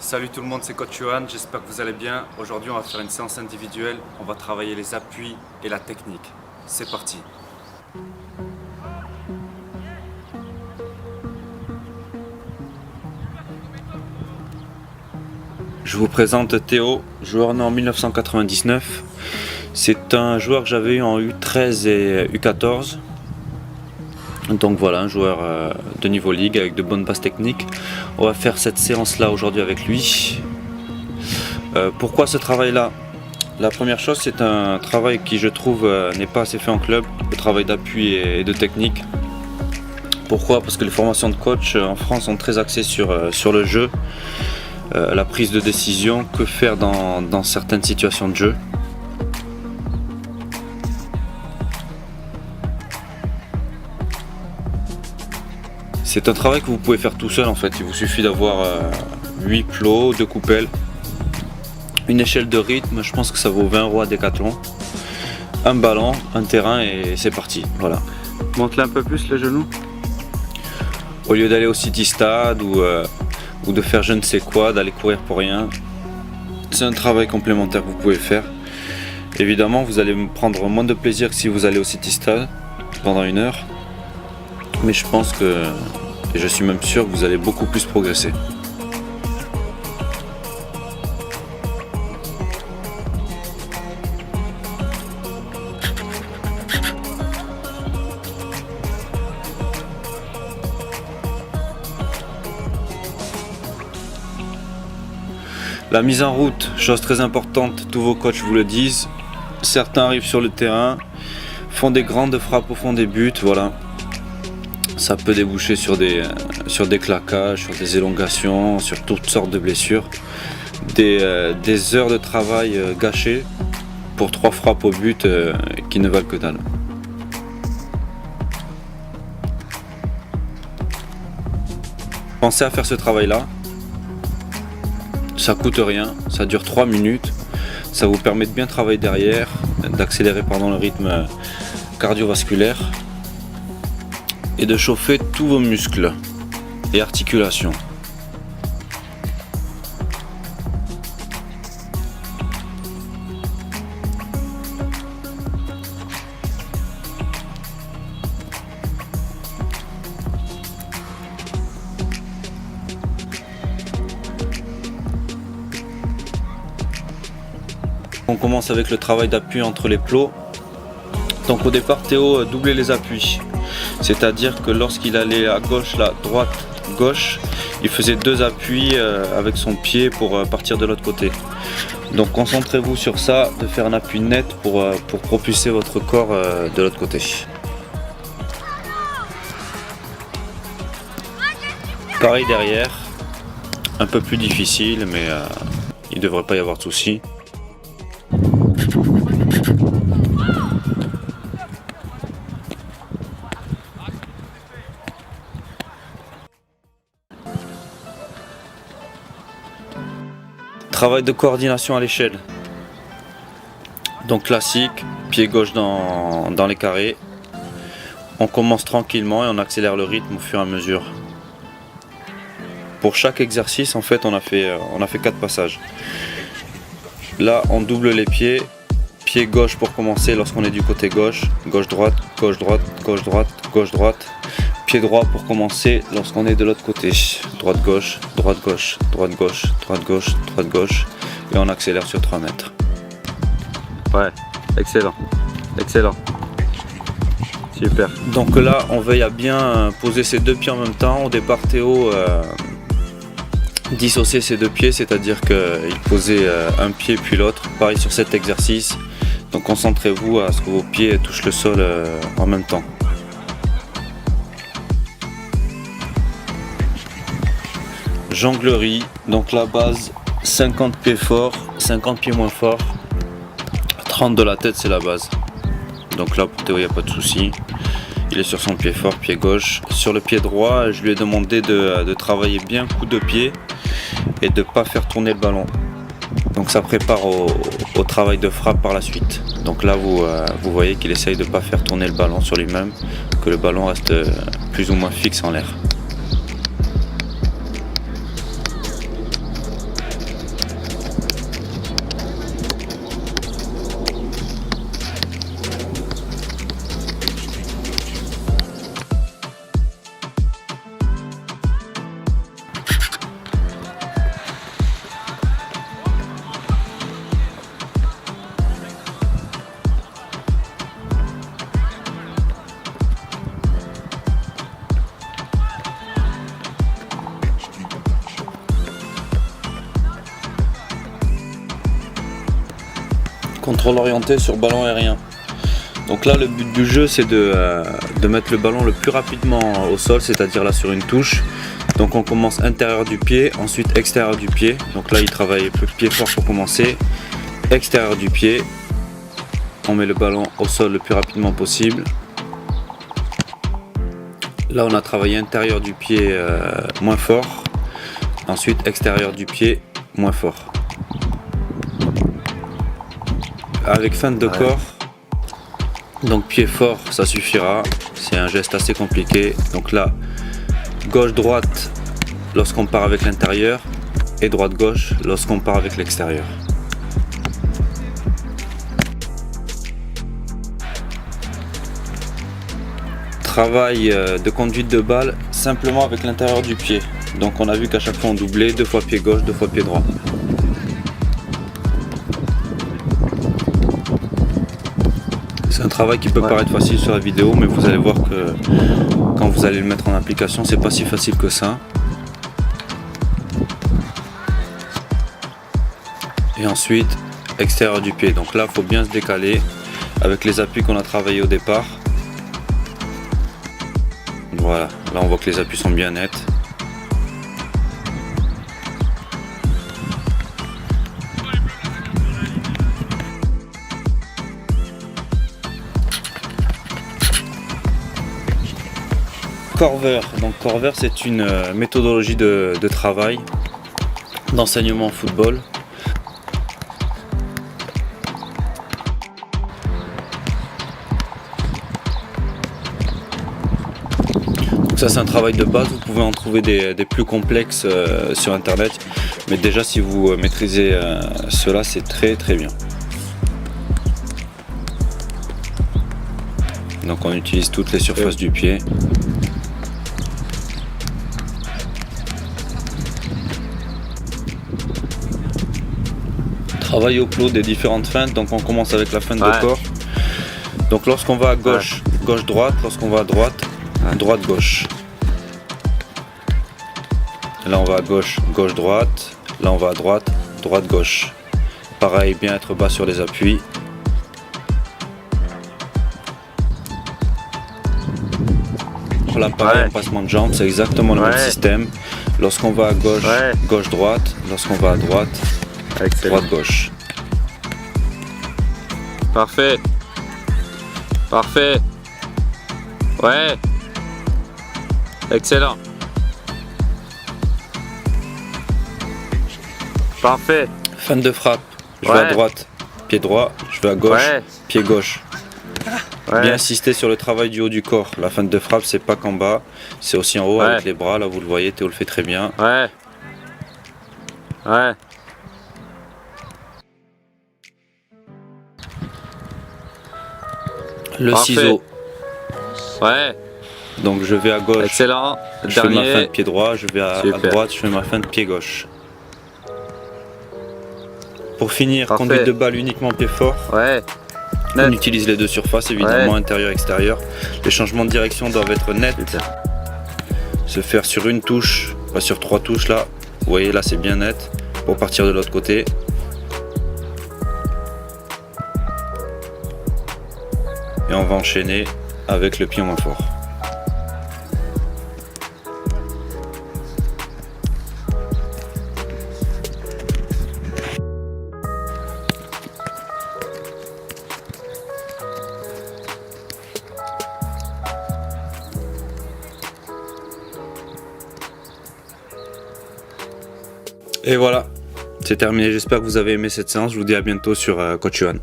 Salut tout le monde, c'est Coach Johan, j'espère que vous allez bien. Aujourd'hui on va faire une séance individuelle, on va travailler les appuis et la technique. C'est parti. Je vous présente Théo, joueur né en 1999. C'est un joueur que j'avais eu en U13 et U14. Donc voilà, un joueur de niveau ligue avec de bonnes bases techniques. On va faire cette séance là aujourd'hui avec lui. Pourquoi ce travail là? La première chose, c'est un travail qui je trouve n'est pas assez fait en club, le travail d'appui et de technique. Pourquoi? Parce que les formations de coach en France sont très axées sur le jeu, la prise de décision, que faire dans certaines situations de jeu. C'est un travail que vous pouvez faire tout seul en fait, il vous suffit d'avoir 8 plots, 2 coupelles, une échelle de rythme, je pense que ça vaut 20 € à Decathlon, un ballon, un terrain et c'est parti, voilà. Monte-le un peu plus le genou. Au lieu d'aller au City Stade ou de faire je ne sais quoi, d'aller courir pour rien, c'est un travail complémentaire que vous pouvez faire. Évidemment vous allez prendre moins de plaisir que si vous allez au City Stade pendant 1 heure, mais je pense que, et je suis même sûr que vous allez beaucoup plus progresser. La mise en route, chose très importante, tous vos coachs vous le disent. Certains arrivent sur le terrain, font des grandes frappes au fond des buts, voilà. Ça peut déboucher sur des claquages, sur des élongations, sur toutes sortes de blessures. Des heures de travail gâchées pour 3 frappes au but qui ne valent que dalle. Pensez à faire ce travail-là. Ça coûte rien, ça dure 3 minutes. Ça vous permet de bien travailler derrière, d'accélérer le rythme cardiovasculaire et de chauffer tous vos muscles et articulations. On commence avec le travail d'appui entre les plots. Donc au départ Théo doublait les appuis. C'est-à-dire que lorsqu'il allait à gauche, là, droite, gauche, il faisait 2 appuis avec son pied pour partir de l'autre côté. Donc concentrez-vous sur ça, de faire un appui net pour propulser votre corps de l'autre côté. Pareil derrière, un peu plus difficile, mais il ne devrait pas y avoir de soucis. Travail de coordination à l'échelle. Donc classique, pied gauche dans les carrés. On commence tranquillement et on accélère le rythme au fur et à mesure. Pour chaque exercice, en fait, on a fait 4 passages. Là, on double les pieds. Pied gauche pour commencer lorsqu'on est du côté gauche. Gauche-droite, gauche-droite, gauche-droite, gauche-droite. Pied droit pour commencer lorsqu'on est de l'autre côté. Droite-gauche, droite-gauche, droite-gauche, droite-gauche, droite-gauche. Et on accélère sur 3 mètres. Ouais, excellent. Excellent. Super. Donc là, on veille à bien poser ses 2 pieds en même temps. Au départ, Théo dissociait ses 2 pieds, c'est-à-dire qu'il posait un pied puis l'autre. Pareil sur cet exercice. Donc concentrez-vous à ce que vos pieds touchent le sol en même temps. Jonglerie, donc la base 50 pieds forts, 50 pieds moins forts, 30 de la tête c'est la base. Donc là pour Théo il n'y a pas de souci, il est sur son pied fort, pied gauche. Sur le pied droit je lui ai demandé de travailler bien coup de pied et de ne pas faire tourner le ballon. Donc ça prépare au travail de frappe par la suite. Donc là vous voyez qu'il essaye de ne pas faire tourner le ballon sur lui-même, que le ballon reste plus ou moins fixe en l'air. Contrôle orienté sur ballon aérien. Donc là le but du jeu c'est de mettre le ballon le plus rapidement au sol, c'est-à-dire là sur une touche. Donc on commence intérieur du pied, ensuite extérieur du pied. Donc là il travaille le pied fort pour commencer. Extérieur du pied. On met le ballon au sol le plus rapidement possible. Là on a travaillé intérieur du pied moins fort. Ensuite extérieur du pied moins fort. Avec feinte de corps. Donc pied fort ça suffira, c'est un geste assez compliqué. Donc là, gauche-droite lorsqu'on part avec l'intérieur et droite-gauche lorsqu'on part avec l'extérieur. Travail de conduite de balle simplement avec l'intérieur du pied. Donc on a vu qu'à chaque fois on doublait, 2 fois pied gauche, 2 fois pied droit. C'est un travail qui peut paraître facile sur la vidéo, mais vous allez voir que quand vous allez le mettre en application, c'est pas si facile que ça. Et ensuite, extérieur du pied. Donc là, il faut bien se décaler avec les appuis qu'on a travaillé au départ. Voilà, là on voit que les appuis sont bien nets. Corver. Donc Corver c'est une méthodologie de travail, d'enseignement au football. Donc ça c'est un travail de base, vous pouvez en trouver des plus complexes sur internet, mais déjà si vous maîtrisez cela c'est très bien. Donc on utilise toutes les surfaces du pied. Travail au plot des différentes feintes, donc on commence avec la feinte de corps. Donc lorsqu'on va à gauche, gauche-droite, lorsqu'on va à droite, droite-gauche. Là on va à gauche, gauche-droite, là on va à droite, droite-gauche. Pareil, bien être bas sur les appuis. Là pareil, en passement de jambes, c'est exactement le même système. Lorsqu'on va à gauche, gauche-droite, lorsqu'on va à droite, droite-gauche. Parfait. Parfait. Ouais. Excellent. Parfait. Feinte de frappe. Je vais à droite, pied droit. Je vais à gauche, pied gauche. Bien insister sur le travail du haut du corps. La feinte de frappe, c'est pas qu'en bas, c'est aussi en haut avec les bras. Là, vous le voyez, Théo le fait très bien. Le ciseau. Donc je vais à gauche. Excellent. Je fais ma feinte pied droit. Je vais à droite. Je fais ma feinte pied gauche. Pour finir, conduite de balle uniquement pied fort. On utilise les deux surfaces, évidemment, intérieur et extérieur. Les changements de direction doivent être nets. Se faire sur une touche, pas sur 3 touches là. Vous voyez, là c'est bien net. Pour partir de l'autre côté. Et on va enchaîner avec le pied moins fort. Et voilà, c'est terminé. J'espère que vous avez aimé cette séance. Je vous dis à bientôt sur Coach Johan.